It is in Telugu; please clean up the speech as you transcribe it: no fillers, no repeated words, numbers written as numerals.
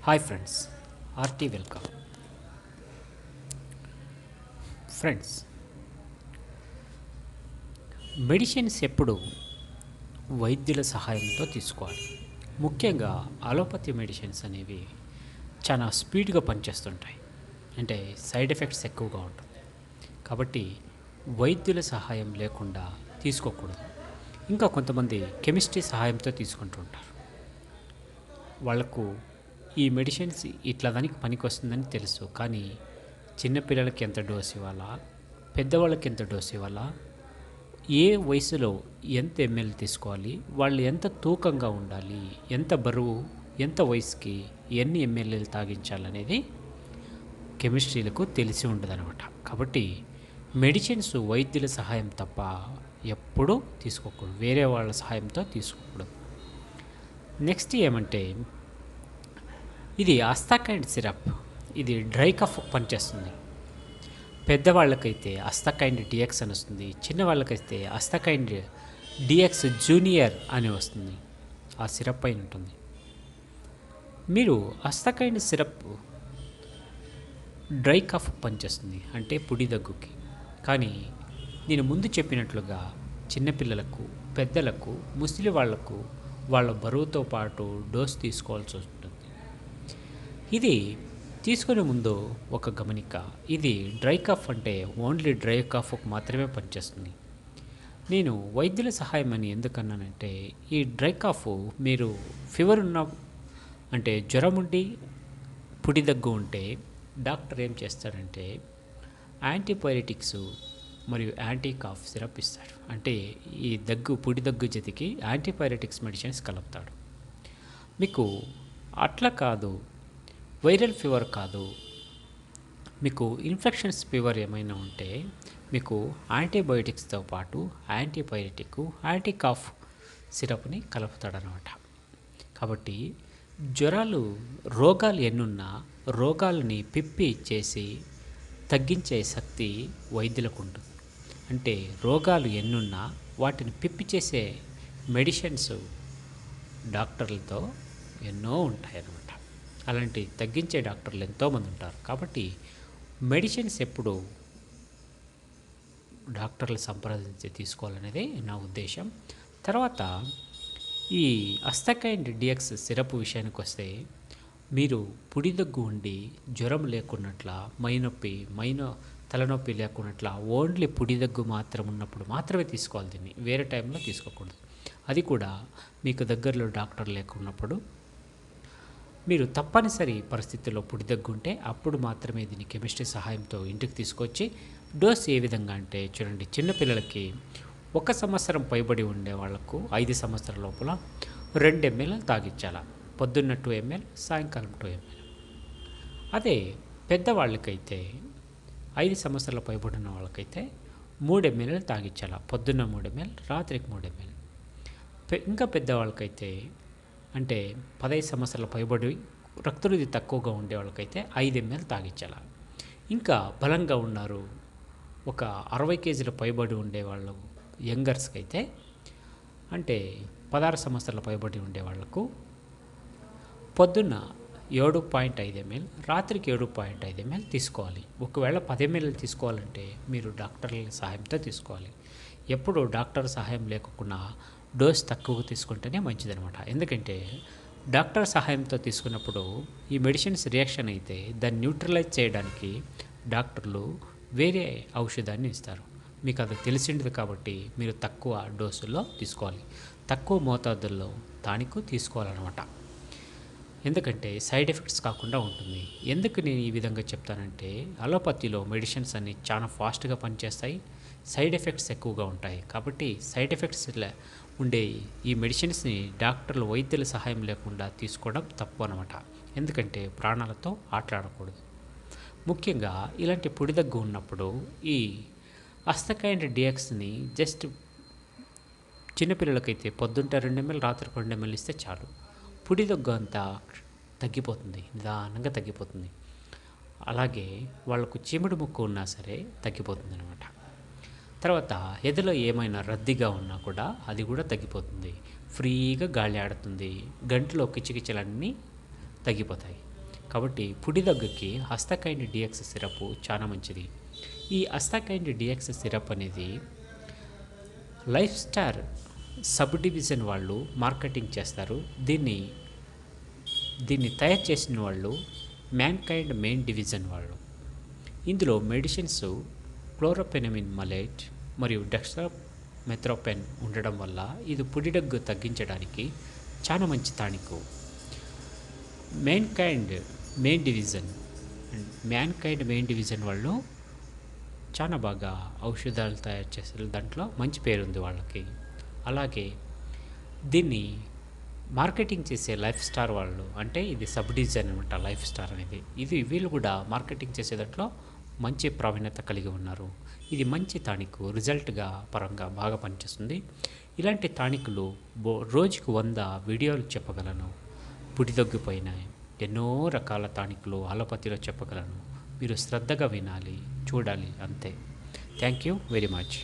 Hi friends, RT welcome. Friends, medicines ఎప్పుడు వైద్యుల సహాయంతో తీసుకోవాలి. ముఖ్యంగా అలోపతి మెడిసిన్స్ అనేవి చాలా స్పీడ్గా పనిచేస్తుంటాయి. అంటే సైడ్ ఎఫెక్ట్స్ ఎక్కువగా ఉంటుంది. కాబట్టి వైద్యుల సహాయం లేకుండా తీసుకోకూడదు. ఇంకా కొంతమంది కెమిస్ట్రీ సహాయంతో తీసుకుంటుంటారు. వాళ్లకు ఈ మెడిసిన్స్ ఇట్లా దానికి పనికి వస్తుందని తెలుసు, కానీ చిన్నపిల్లలకి ఎంత డోస్ ఇవ్వాలా, పెద్దవాళ్ళకి ఎంత డోస్ ఇవ్వాలా, ఏ వయసులో ఎంత ఎంఎల్ తీసుకోవాలి, వాళ్ళు ఎంత తూకంగా ఉండాలి, ఎంత బరువు, ఎంత వయసుకి ఎన్ని ఎంఎల్ఏలు తాగించాలనేది కెమిస్ట్రీలకు తెలిసి ఉండదన్నమాట. కాబట్టి మెడిసిన్స్ వైద్యుల సహాయం తప్ప ఎప్పుడూ తీసుకోకూడదు, వేరే వాళ్ళ సహాయంతో తీసుకోకూడదు. నెక్స్ట్ ఏమంటే, ఇది అస్తాకైండ్ సిరప్. ఇది డ్రై కఫ్ పనిచేస్తుంది. పెద్దవాళ్ళకైతే అస్తాకైండ్ డిఎక్స్ అని వస్తుంది, చిన్నవాళ్ళకైతే అస్తాకైండ్ డిఎక్స్ జూనియర్ అని వస్తుంది. ఆ సిరప్ పైన ఉంటుంది. మీరు అస్తాకైండ్ సిరప్ డ్రై కఫ్ పనిచేస్తుంది, అంటే పొడి దగ్గుకి. కానీ నేను ముందు చెప్పినట్లుగా చిన్నపిల్లలకు, పెద్దలకు, ముసలి వాళ్లకు వాళ్ళ బరువుతో పాటు డోస్ తీసుకోవాల్సి ఉంటుంది. ఇది తీసుకునే ముందు ఒక గమనిక, ఇది డ్రై కఫ్ అంటే ఓన్లీ డ్రై కఫ్కు మాత్రమే పనిచేస్తుంది. నేను వైద్యుల సహాయం అని ఎందుకన్నానంటే, ఈ డ్రై కఫ్ మీరు ఫీవర్ ఉన్న, అంటే జ్వరం ఉండి పొడి దగ్గు ఉంటే డాక్టర్ ఏం చేస్తాడంటే యాంటీబయోటిక్స్ మరియు యాంటీ కాఫ్ సిరప్ ఇస్తాడు. అంటే ఈ పొడి దగ్గు జతికి యాంటీబయోటిక్స్ మెడిసిన్స్ కలుపుతాడు. మీకు అట్లా కాదు, వైరల్ ఫీవర్ కాదు, మీకు ఇన్ఫెక్షన్స్ ఫీవర్ ఏమైనా ఉంటే మీకు యాంటీబయోటిక్స్తో పాటు యాంటీబయోటిక్, యాంటీ కాఫ్ సిరప్ని కలుపుతాడనమాట. కాబట్టి రోగాలు ఎన్నున్నా రోగాలని పిప్పి చేసి తగ్గించే శక్తి వైద్యులకు ఉంటుంది. అంటే రోగాలు ఎన్నున్నా వాటిని పిప్పి చేసే మెడిసిన్స్ డాక్టర్లతో ఎన్నో ఉంటాయన్నమాట. అలాంటి తగ్గించే డాక్టర్లు ఎంతోమంది ఉంటారు. కాబట్టి మెడిసిన్స్ ఎప్పుడు డాక్టర్లు సంప్రదించి తీసుకోవాలనేదే నా ఉద్దేశం. తర్వాత ఈ అస్తాకైండ్ డిఎక్స్ సిరప్ విషయానికి వస్తే, మీరు పొడి దగ్గు ఉండి జ్వరం లేకున్నట్ల, తలనొప్పి లేకున్నట్ల ఓన్లీ పొడి దగ్గు మాత్రం ఉన్నప్పుడు మాత్రమే తీసుకోవాలి. దీన్ని వేరే టైంలో తీసుకోకూడదు. అది కూడా మీకు దగ్గరలో డాక్టర్ లేకున్నప్పుడు, మీరు తప్పనిసరి పరిస్థితుల్లో పొడి దగ్గుంటే అప్పుడు మాత్రమే దీన్ని కెమిస్ట్రీ సహాయంతో ఇంటికి తీసుకొచ్చి డోస్ ఏ విధంగా అంటే చూడండి, చిన్నపిల్లలకి 1 సంవత్సరం పైబడి ఉండే వాళ్లకు 5 సంవత్సరాల లోపల 2 ml తాగించాల. పొద్దున్న 2 ml, సాయంకాలం 2 ml. అదే పెద్దవాళ్ళకైతే 5 సంవత్సరాల పైబడిన వాళ్ళకైతే 3 ml తాగించాల. పొద్దున్న 3 ml, రాత్రికి 3 ml. ఇంకా పెద్దవాళ్ళకైతే, అంటే 15 సంవత్సరాల పైబడి రక్తవృద్ధి తక్కువగా ఉండే వాళ్ళకైతే 5 ml తాగించాల. ఇంకా బలంగా ఉన్నారు, ఒక 60 kg పైబడి ఉండేవాళ్ళు యంగర్స్కి అయితే, అంటే 16 సంవత్సరాల పైబడి ఉండేవాళ్లకు పొద్దున్న 7.5 ml, రాత్రికి 7.5 ml తీసుకోవాలి. ఒకవేళ 10 ml తీసుకోవాలంటే మీరు డాక్టర్ల సహాయంతో తీసుకోవాలి. ఎప్పుడు డాక్టర్ సహాయం లేకుండా డోస్ తక్కువగా తీసుకుంటేనే మంచిదనమాట. ఎందుకంటే డాక్టర్ సహాయంతో తీసుకున్నప్పుడు ఈ మెడిసిన్స్ రియాక్షన్ అయితే దాన్ని న్యూట్రలైజ్ చేయడానికి డాక్టర్లు వేరే ఔషధాన్ని ఇస్తారు. మీకు అది తెలిసింది కాబట్టి మీరు తక్కువ డోసుల్లో తీసుకోవాలి, తక్కువ మోతాదుల్లో టానిక్ తీసుకోవాలన్నమాట. ఎందుకంటే సైడ్ ఎఫెక్ట్స్ కాకుండా ఉంటుంది. ఎందుకు నేను ఈ విధంగా చెప్తానంటే, అలోపతిలో మెడిసిన్స్ అన్ని చాలా ఫాస్ట్గా పనిచేస్తాయి, సైడ్ ఎఫెక్ట్స్ ఎక్కువగా ఉంటాయి. కాబట్టి సైడ్ ఎఫెక్ట్స్ ఉండే ఈ మెడిసిన్స్ని డాక్టర్లు, వైద్యుల సహాయం లేకుండా తీసుకోవడం తప్పు అనమాట. ఎందుకంటే ప్రాణాలతో ఆటలాడకూడదు. ముఖ్యంగా ఇలాంటి పొడి దగ్గు ఉన్నప్పుడు ఈ అస్తాకైండ్ డిఎక్స్ని జస్ట్ చిన్నపిల్లలకైతే పొద్దుంట 2 ml, రాత్రి 2 ml ఇస్తే చాలు. పొడి దగ్గు అంతా తగ్గిపోతుంది, నిదానంగా తగ్గిపోతుంది. అలాగే వాళ్ళకు చీముడు ముక్కు ఉన్నా సరే తగ్గిపోతుంది అనమాట. తర్వాత ఎదలో ఏమైనా రద్దీగా ఉన్నా కూడా అది కూడా తగ్గిపోతుంది. ఫ్రీగా గాలి ఆడుతుంది, గంటలో కిచకిచలన్నీ తగ్గిపోతాయి. కాబట్టి పొడి దగ్గుకి హస్తకైండ్ డిఎక్స్ సిరప్ చాలా మంచిది. ఈ హస్తకైండ్ డిఎక్స్ సిరప్ అనేది లైఫ్ స్టార్ సబ్ డివిజన్ వాళ్ళు మార్కెటింగ్ చేస్తారు. దీన్ని తయారు చేసిన వాళ్ళు మ్యాన్కైండ్ మెయిన్ డివిజన్ వాళ్ళు. ఇందులో మెడిసిన్స్ క్లోరోపెనమిన్ మలేట్ మరియు డెక్స్ట్రామెథ్రోపెన్ ఉండడం వల్ల ఇది పొడి దగ్గు తగ్గించడానికి చాలా మంచి టానిక్. మ్యాన్కైండ్ మెయిన్ డివిజన్ వాళ్ళు చాలా బాగా ఔషధాలు తయారు చేస్తారు. దాంట్లో మంచి పేరుంది వాళ్ళకి. అలాగే దీన్ని మార్కెటింగ్ చేసే లైఫ్ స్టార్ వాళ్ళు, అంటే ఇది సబ్ డివిజన్ అనమాట లైఫ్ స్టార్ అనేది. వీళ్ళు కూడా మార్కెటింగ్ చేసే దాంట్లో మంచి ప్రావీణ్యత కలిగి ఉన్నారు. ఇది మంచి టానిక్, రిజల్ట్గా పరంగా బాగా పనిచేస్తుంది. ఇలాంటి టానిక్లు రోజుకు 100 వీడియోలు చెప్పగలను. పొడి దగ్గుపైన ఎన్నో రకాల టానిక్లు అలోపతిలో చెప్పగలను. మీరు శ్రద్ధగా వినాలి, చూడాలి అంతే. Thank you very much.